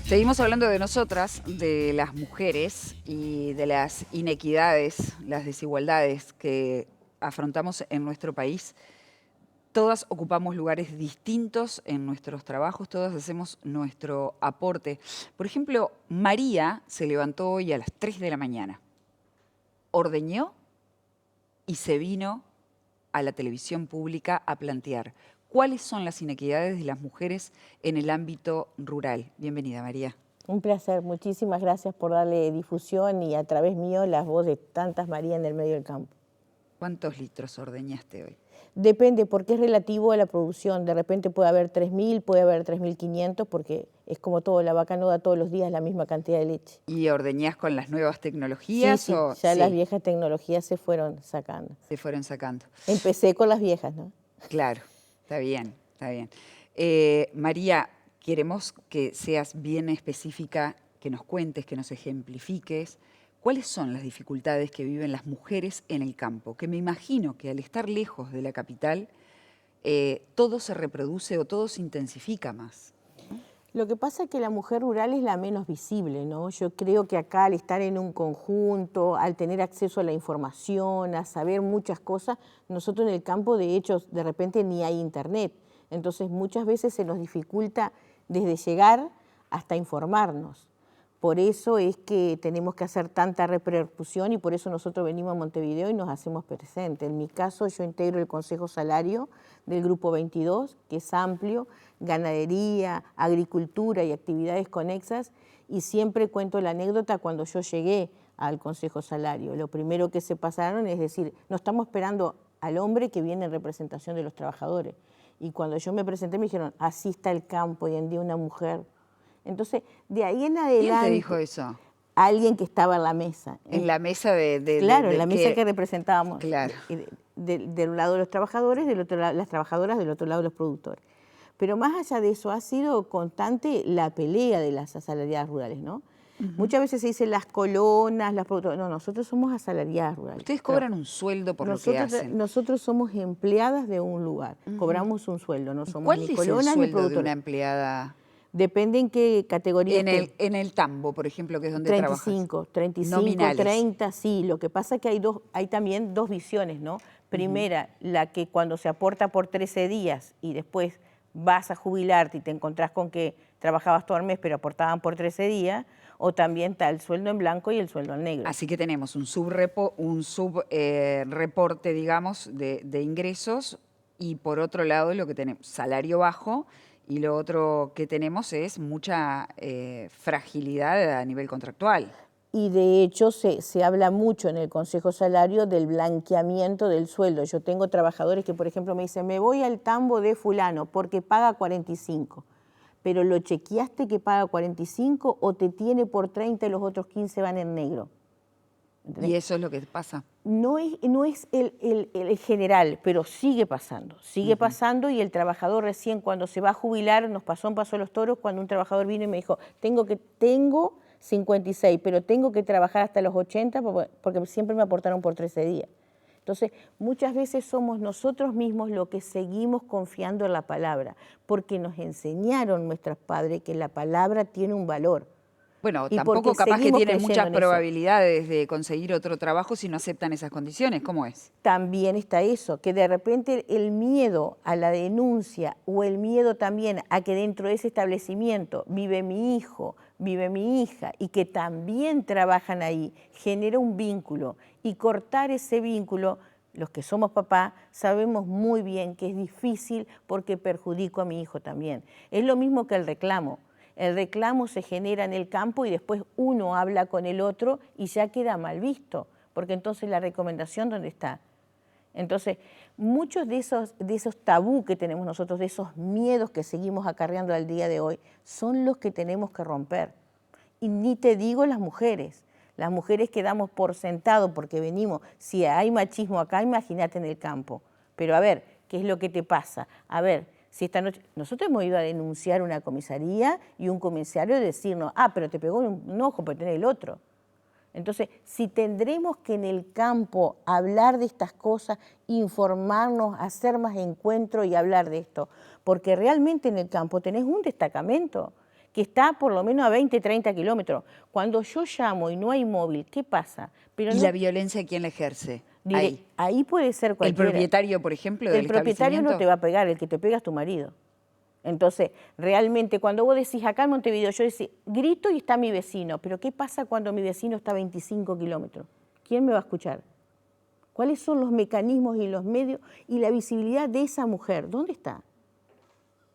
Seguimos hablando de nosotras, de las mujeres y de las inequidades, las desigualdades que afrontamos en nuestro país. Todas ocupamos lugares distintos en nuestros trabajos, todas hacemos nuestro aporte. Por ejemplo, María se levantó hoy a las 3 de la mañana, ordeñó y se vino a la televisión pública a plantear cuáles son las inequidades de las mujeres en el ámbito rural. Bienvenida, María. Un placer, muchísimas gracias por darle difusión y a través mío las voces de tantas Marías en el medio del campo. ¿Cuántos litros ordeñaste hoy? Depende, porque es relativo a la producción. De repente puede haber 3.000, puede haber 3.500, porque es como todo, la vaca no da todos los días la misma cantidad de leche. ¿Y ordeñás con las nuevas Sí, tecnologías? sí, O ya sí, las viejas tecnologías se fueron sacando. se fueron sacando? Empecé con las viejas, ¿no? Claro, está bien, está bien. María, queremos que seas bien específica, que nos cuentes, que nos ejemplifiques cuáles son las dificultades que viven las mujeres en el campo, que me imagino que al estar lejos de la capital, todo se reproduce o todo se intensifica más. Lo que pasa es que la mujer rural es la menos visible, ¿no? Yo creo que acá al estar en un conjunto, al tener acceso a la información, a saber muchas cosas, nosotros en el campo de hecho de repente ni hay internet. Entonces muchas veces se nos dificulta desde llegar hasta informarnos. Por eso es que tenemos que hacer tanta repercusión y por eso nosotros venimos a Montevideo y nos hacemos presentes. En mi caso yo integro el Consejo Salario del Grupo 22, que es amplio, ganadería, agricultura y actividades conexas, y siempre cuento la anécdota cuando yo llegué al Consejo Salario. Lo primero que se pasaron es decir, no estamos esperando al hombre que viene en representación de los trabajadores. Y cuando yo me presenté me dijeron, así está el campo hoy en día una mujer. Entonces, de ahí en adelante... ¿Quién te dijo eso? Alguien que estaba en la mesa. En la mesa Claro, en la mesa que representábamos. Claro. Del lado de los trabajadores, del otro lado, las trabajadoras, del otro lado los productores. Pero más allá de eso, ha sido constante la pelea de las asalariadas rurales, ¿no? Muchas veces se dice las colonas, las productoras. No, nosotros somos asalariadas rurales. Ustedes cobran un sueldo por lo que hacen. Nosotros somos empleadas de un lugar, cobramos un sueldo, no somos ¿Cuál ni es el colonas ni sueldo de productoras. una empleada? Depende en qué categoría En el tambo, por ejemplo, que es donde trabajas. 35, Nominales. 30, sí. Lo que pasa es que hay también dos visiones, ¿no? Primera, la que cuando se aporta por 13 días y después vas a jubilarte y te encontrás con que trabajabas todo el mes pero aportaban por 13 días, o también está el sueldo en blanco y el sueldo en negro. Así que tenemos un reporte, digamos, de ingresos, y por otro lado lo que tenemos, salario bajo, y lo otro que tenemos es mucha fragilidad a nivel contractual. Y de hecho se habla mucho en el Consejo Salario del blanqueamiento del sueldo. Yo tengo trabajadores que, por ejemplo, me dicen, me voy al tambo de fulano porque paga 45. Pero ¿lo chequeaste que paga 45 o te tiene por 30 y los otros 15 van en negro? ¿Entendés? Y eso es lo que pasa. No es el general, pero sigue pasando. Sigue pasando y el trabajador recién cuando se va a jubilar, nos pasó en Paso de los Toros, cuando un trabajador vino y me dijo, tengo 56, pero tengo que trabajar hasta los 80 porque siempre me aportaron por 13 días. Entonces, muchas veces somos nosotros mismos los que seguimos confiando en la palabra, porque nos enseñaron nuestros padres que la palabra tiene un valor. Bueno, Y tampoco capaz que seguimos tienen creyendo muchas en eso. probabilidades de conseguir otro trabajo si no aceptan esas condiciones. ¿Cómo es? También está eso, que de repente el miedo a la denuncia o el miedo también a que dentro de ese establecimiento vive mi hijo, vive mi hija y que también trabajan ahí, genera un vínculo. Y cortar ese vínculo, los que somos papá, sabemos muy bien que es difícil porque perjudico a mi hijo también. Es lo mismo que el reclamo. El reclamo se genera en el campo y después uno habla con el otro y ya queda mal visto, porque entonces la recomendación, ¿dónde está? Entonces, muchos de esos tabú que tenemos nosotros, de esos miedos que seguimos acarreando al día de hoy, son los que tenemos que romper. Y ni te digo las mujeres que damos por sentado porque venimos, si hay machismo acá, imagínate en el campo. Pero a ver, ¿qué es lo que te pasa? A ver, si esta noche, nosotros hemos ido a denunciar una comisaría y un comisario decirnos, pero te pegó un ojo, pero tenés el otro. Entonces, si tendremos que en el campo hablar de estas cosas, informarnos, hacer más encuentros y hablar de esto, porque realmente en el campo tenés un destacamento que está por lo menos a 20, 30 kilómetros. Cuando yo llamo y no hay móvil, ¿qué pasa? Pero ¿Y no, la violencia quién la ejerce? Ahí. ahí puede ser ¿El cualquiera. propietario, por ejemplo, del El propietario no establecimiento? te va a pegar, el que te pega es tu marido. Entonces, realmente, cuando vos decís acá en Montevideo, yo decía, grito y está mi vecino, pero ¿qué pasa cuando mi vecino está a 25 kilómetros? ¿Quién me va a escuchar? ¿Cuáles son los mecanismos y los medios y la visibilidad de esa mujer? ¿Dónde está?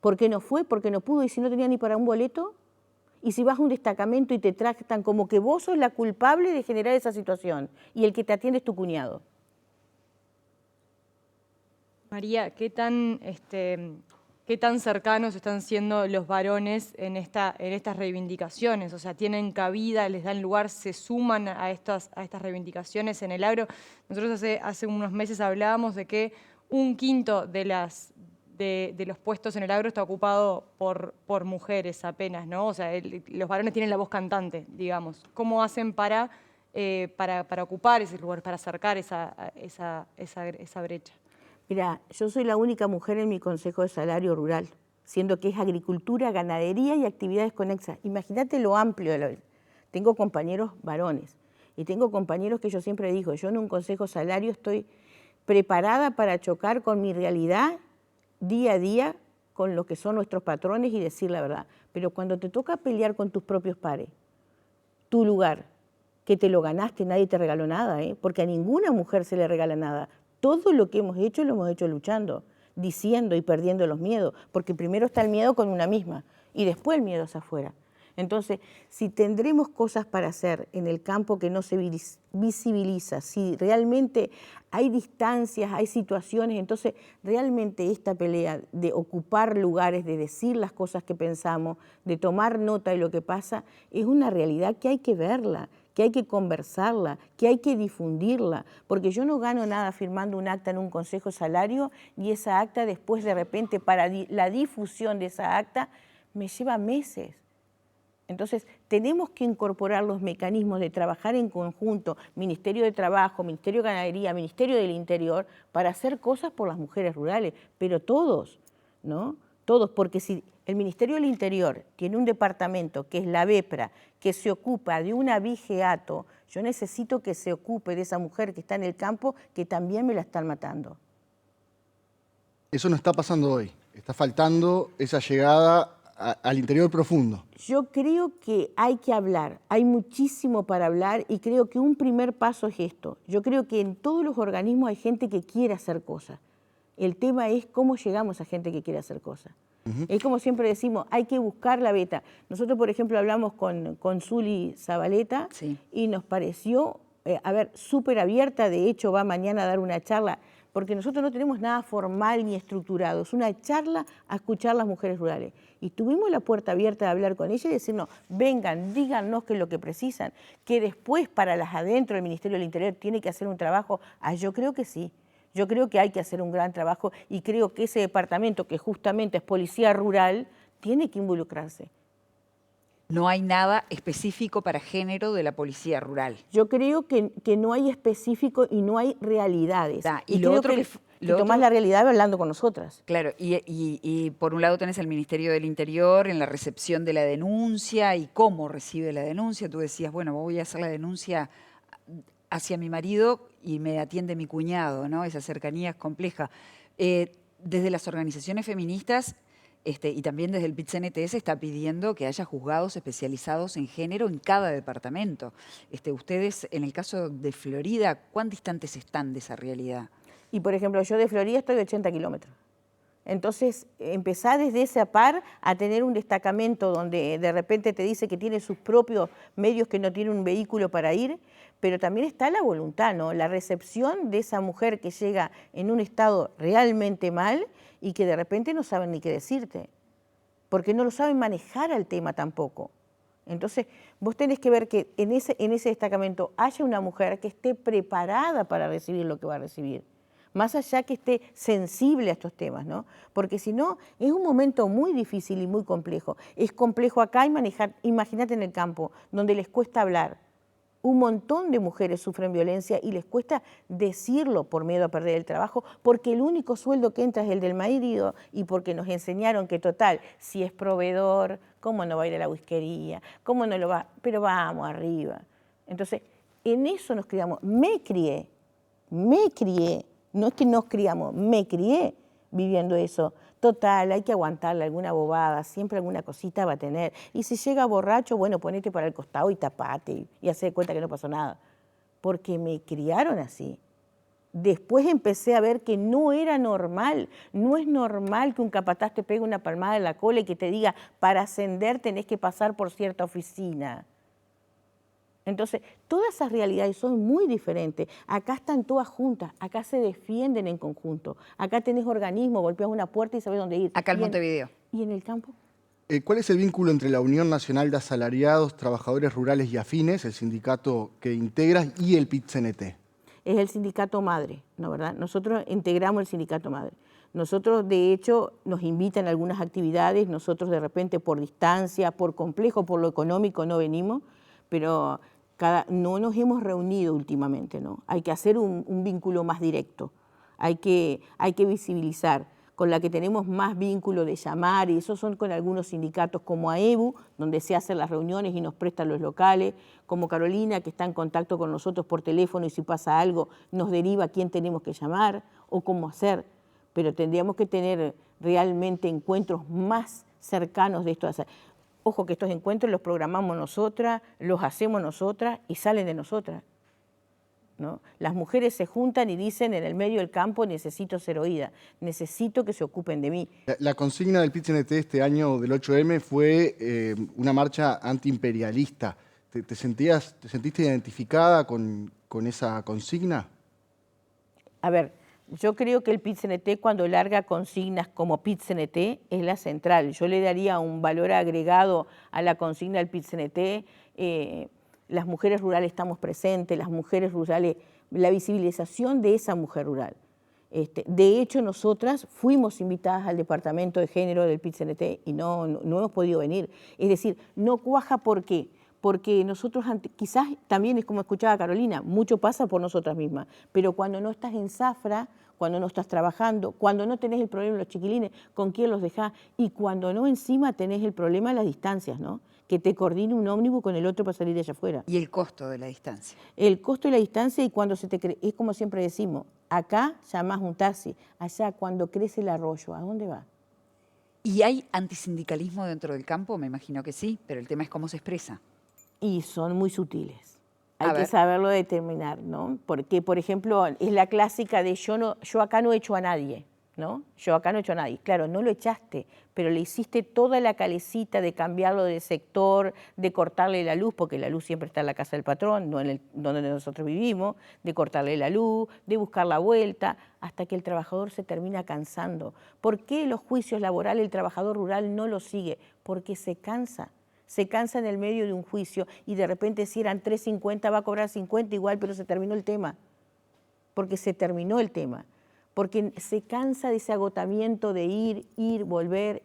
¿Por qué no fue? ¿Por qué no pudo? ¿Y si no tenía ni para un boleto? ¿Y si vas a un destacamento y te tratan como que vos sos la culpable de generar esa situación y el que te atiende es tu cuñado? María, ¿qué tan cercanos están siendo los varones en estas reivindicaciones? O sea, ¿tienen cabida, les dan lugar, se suman a estas reivindicaciones en el agro? Nosotros hace unos meses hablábamos de que 1/5 de los puestos en el agro está ocupado por mujeres apenas, ¿no? O sea, los varones tienen la voz cantante, digamos. ¿Cómo hacen para ocupar ese lugar, para acercar esa brecha? Mira, yo soy la única mujer en mi Consejo de Salario Rural, siendo que es agricultura, ganadería y actividades conexas. Imagínate lo amplio de la... Tengo compañeros varones y tengo compañeros que yo siempre digo, yo en un Consejo de Salario estoy preparada para chocar con mi realidad día a día, con lo que son nuestros patrones y decir la verdad. Pero cuando te toca pelear con tus propios pares, tu lugar, que te lo ganaste, nadie te regaló nada, porque a ninguna mujer se le regala nada. Todo lo que hemos hecho lo hemos hecho luchando, diciendo y perdiendo los miedos, porque primero está el miedo con una misma y después el miedo hacia afuera. Entonces, si tendremos cosas para hacer en el campo que no se visibiliza, si realmente hay distancias, hay situaciones, entonces realmente esta pelea de ocupar lugares, de decir las cosas que pensamos, de tomar nota de lo que pasa, es una realidad que hay que verla, que hay que conversarla, que hay que difundirla, porque yo no gano nada firmando un acta en un consejo de salario y esa acta después de repente para la difusión de esa acta me lleva meses. Entonces, tenemos que incorporar los mecanismos de trabajar en conjunto, Ministerio de Trabajo, Ministerio de Ganadería, Ministerio del Interior, para hacer cosas por las mujeres rurales, pero todos, ¿no? Todos, porque si el Ministerio del Interior tiene un departamento que es la BEPRA, que se ocupa de un abigeato, yo necesito que se ocupe de esa mujer que está en el campo, que también me la están matando. Eso no está pasando hoy, está faltando esa llegada al interior profundo. Yo creo que hay que hablar, hay muchísimo para hablar y creo que un primer paso es esto. Yo creo que en todos los organismos hay gente que quiere hacer cosas. El tema es cómo llegamos a gente que quiere hacer cosas. Es como siempre decimos, hay que buscar la beta. Nosotros, por ejemplo, hablamos con Zuli Zabaleta y nos pareció, súper abierta. De hecho, va mañana a dar una charla, porque nosotros no tenemos nada formal ni estructurado. Es una charla a escuchar las mujeres rurales. Y tuvimos la puerta abierta de hablar con ella y decirnos, vengan, díganos qué es lo que precisan, que después para las adentro el Ministerio del Interior tiene que hacer un trabajo. Yo creo que sí. Yo creo que hay que hacer un gran trabajo y creo que ese departamento, que justamente es policía rural, tiene que involucrarse. No hay nada específico para género de la policía rural. Yo creo que no hay específico y no hay realidades. Y lo otro que tomás la realidad hablando con nosotras. Claro, y por un lado tenés el Ministerio del Interior en la recepción de la denuncia y cómo recibe la denuncia. Tú decías, bueno, voy a hacer la denuncia hacia mi marido y me atiende mi cuñado, ¿no? Esa cercanía es compleja. Desde las organizaciones feministas y también desde el PIT-CNT se está pidiendo que haya juzgados especializados en género en cada departamento. Ustedes, en el caso de Florida, ¿cuán distantes están de esa realidad? Y, por ejemplo, yo de Florida estoy de 80 kilómetros. Entonces, empezar desde ese par a tener un destacamento donde de repente te dice que tiene sus propios medios, que no tiene un vehículo para ir, pero también está la voluntad, ¿no? La recepción de esa mujer que llega en un estado realmente mal y que de repente no saben ni qué decirte, porque no lo saben manejar al tema tampoco. Entonces, vos tenés que ver que en ese destacamento haya una mujer que esté preparada para recibir lo que va a recibir, más allá que esté sensible a estos temas, ¿no? Porque si no, es un momento muy difícil y muy complejo. Es complejo acá y manejar, imagínate en el campo, donde les cuesta hablar. Un montón de mujeres sufren violencia y les cuesta decirlo por miedo a perder el trabajo, porque el único sueldo que entra es el del marido y porque nos enseñaron que total, si es proveedor, ¿Cómo no va a ir a la whiskería? ¿Cómo no lo va? Pero vamos arriba. Entonces, en eso nos criamos. Me crié, no es que nos criamos, me crié viviendo eso. Total, hay que aguantarle alguna bobada, siempre alguna cosita va a tener. Y si llega borracho, bueno, ponete para el costado y tapate y hace de cuenta que no pasó nada. Porque me criaron así. Después empecé a ver que no era normal, no es normal que un capataz te pegue una palmada en la cola y que te diga, para ascender tenés que pasar por cierta oficina. Entonces, todas esas realidades son muy diferentes. Acá están todas juntas, acá se defienden en conjunto. Acá tenés organismo, golpeas una puerta y sabes dónde ir. Acá en Montevideo. ¿Y en el campo? ¿Cuál es el vínculo entre la Unión Nacional de Asalariados, Trabajadores Rurales y Afines, el sindicato que integras, y el PIT-CNT? Es el sindicato madre, ¿no, verdad? Nosotros integramos el sindicato madre. Nosotros, de hecho, nos invitan a algunas actividades, nosotros de repente por distancia, por complejo, por lo económico no venimos, pero no nos hemos reunido últimamente, ¿no? Hay que hacer un vínculo más directo, hay que visibilizar. Con la que tenemos más vínculo de llamar, y esos son con algunos sindicatos como AEBU, donde se hacen las reuniones y nos prestan los locales, como Carolina, que está en contacto con nosotros por teléfono y si pasa algo nos deriva a quién tenemos que llamar o cómo hacer. Pero tendríamos que tener realmente encuentros más cercanos de esto. Ojo que estos encuentros los programamos nosotras, los hacemos nosotras y salen de nosotras, ¿no? Las mujeres se juntan y dicen en el medio del campo necesito ser oída, necesito que se ocupen de mí. La consigna del PIT-CNT este año del 8M fue una marcha antiimperialista. ¿Te sentiste identificada con esa consigna? A ver, yo creo que el PIT-CNT cuando larga consignas como PIT-CNT es la central. Yo le daría un valor agregado a la consigna del PIT-CNT. Las mujeres rurales estamos presentes, las mujeres rurales, la visibilización de esa mujer rural. De hecho, nosotras fuimos invitadas al departamento de género del PIT-CNT y no hemos podido venir. Es decir, no cuaja, ¿por qué? Porque nosotros, quizás también es como escuchaba Carolina, mucho pasa por nosotras mismas, pero cuando no estás en zafra, cuando no estás trabajando, cuando no tenés el problema de los chiquilines, ¿con quién los dejás? Y cuando no encima tenés el problema de las distancias, ¿no? Que te coordine un ómnibus con el otro para salir de allá afuera. Y el costo de la distancia. El costo de la distancia y cuando es como siempre decimos, acá llamás un taxi, allá cuando crece el arroyo, ¿a dónde va? ¿Y hay antisindicalismo dentro del campo? Me imagino que sí, pero el tema es cómo se expresa. Y son muy sutiles. A Hay que ver. saberlo determinar, ¿no? Porque, por ejemplo, es la clásica de yo acá no echo a nadie, ¿no? Yo acá no echo a nadie. Claro, no lo echaste, pero le hiciste toda la calecita de cambiarlo de sector, de cortarle la luz, porque la luz siempre está en la casa del patrón, no en donde nosotros vivimos, de cortarle la luz, de buscar la vuelta, hasta que el trabajador se termina cansando. ¿Por qué los juicios laborales el trabajador rural no los sigue? Porque se cansa. Se cansa en el medio de un juicio y de repente si eran 3.50 va a cobrar 50 igual, pero se terminó el tema. Porque se terminó el tema. Porque se cansa de ese agotamiento de ir, volver,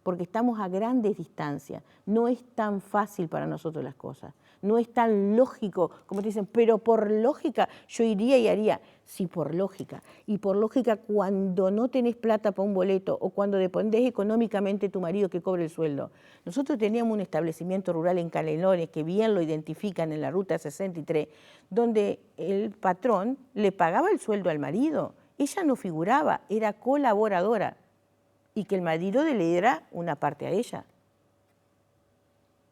porque estamos a grandes distancias. No es tan fácil para nosotros las cosas. No es tan lógico, como te dicen, pero por lógica yo iría y haría. Sí, por lógica. Y por lógica cuando no tenés plata para un boleto o cuando dependés económicamente de tu marido que cobre el sueldo. Nosotros teníamos un establecimiento rural en Canelones, que bien lo identifican en la Ruta 63, donde el patrón le pagaba el sueldo al marido. Ella no figuraba, era colaboradora. Y que el marido le diera una parte a ella.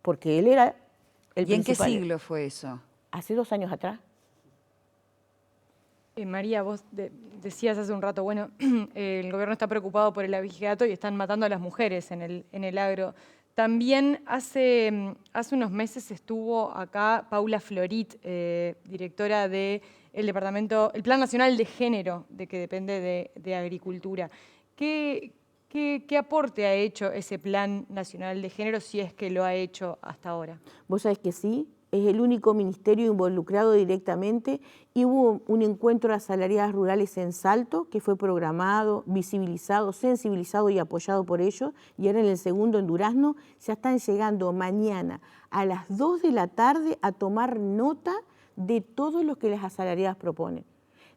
Porque él era el ¿Y en qué principal. siglo fue eso? Hace 2 años atrás. María, vos decías hace un rato, bueno, el gobierno está preocupado por el abigeato y están matando a las mujeres en el agro. También hace unos meses estuvo acá Paula Florit, directora del departamento, el Plan Nacional de Género, de que depende de Agricultura. ¿Qué aporte ha hecho ese Plan Nacional de Género, si es que lo ha hecho hasta ahora? Vos sabés que sí, es el único ministerio involucrado directamente y hubo un encuentro de asalariadas rurales en Salto que fue programado, visibilizado, sensibilizado y apoyado por ellos, y ahora en el segundo en Durazno ya están llegando mañana a las 2 de la tarde a tomar nota de todo lo que las asalariadas proponen.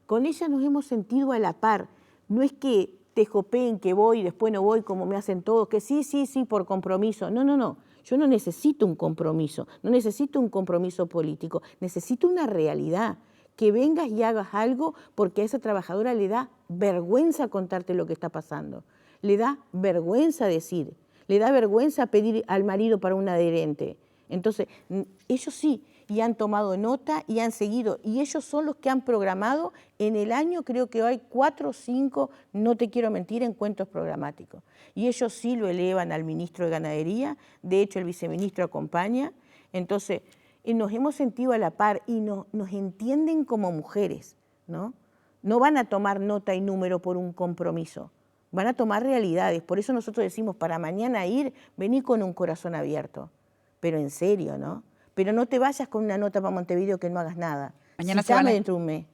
Con ellas nos hemos sentido a la par, no es que tejopeen que voy, después no voy, como me hacen todos, que sí, por compromiso. No, no, no. Yo no necesito un compromiso, no necesito un compromiso político, necesito una realidad. Que vengas y hagas algo porque a esa trabajadora le da vergüenza contarte lo que está pasando, le da vergüenza decir, le da vergüenza pedir al marido para un adherente. Entonces, ellos sí, y han tomado nota y han seguido, y ellos son los que han programado en el año, creo que hay 4 o 5, no te quiero mentir, encuentros programáticos. Y ellos sí lo elevan al ministro de Ganadería, de hecho el viceministro acompaña, entonces nos hemos sentido a la par y nos entienden como mujeres, ¿no? No van a tomar nota y número por un compromiso, van a tomar realidades. Por eso nosotros decimos, para mañana ir, vení con un corazón abierto, pero en serio, ¿no? Pero no te vayas con una nota para Montevideo que no hagas nada. Mañana dentro de un mes.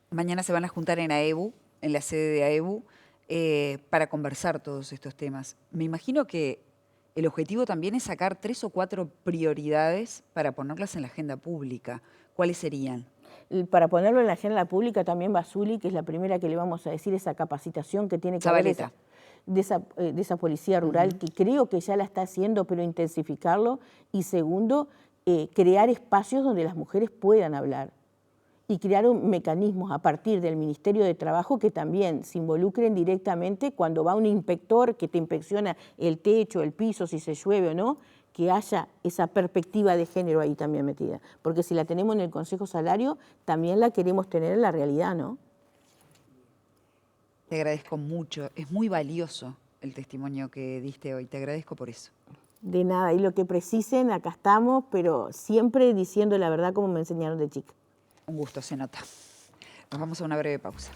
Mañana se van a juntar en AEBU, en la sede de AEBU, para conversar todos estos temas. Me imagino que el objetivo también es sacar 3 o 4 prioridades para ponerlas en la agenda pública. ¿Cuáles serían? Para ponerlo en la agenda pública también Basuli, que es la primera que le vamos a decir, esa capacitación que tiene que haber de esa policía rural, que creo que ya la está haciendo, pero intensificarlo. Y segundo, crear espacios donde las mujeres puedan hablar y crear mecanismos a partir del Ministerio de Trabajo que también se involucren directamente cuando va un inspector que te inspecciona el techo, el piso, si se llueve o no, que haya esa perspectiva de género ahí también metida. Porque si la tenemos en el Consejo Salario, también la queremos tener en la realidad, ¿no? Te agradezco mucho. Es muy valioso el testimonio que diste hoy. Te agradezco por eso. De nada. Y lo que precisen, acá estamos, pero siempre diciendo la verdad como me enseñaron de chica. Un gusto, se nota. Nos vamos a una breve pausa.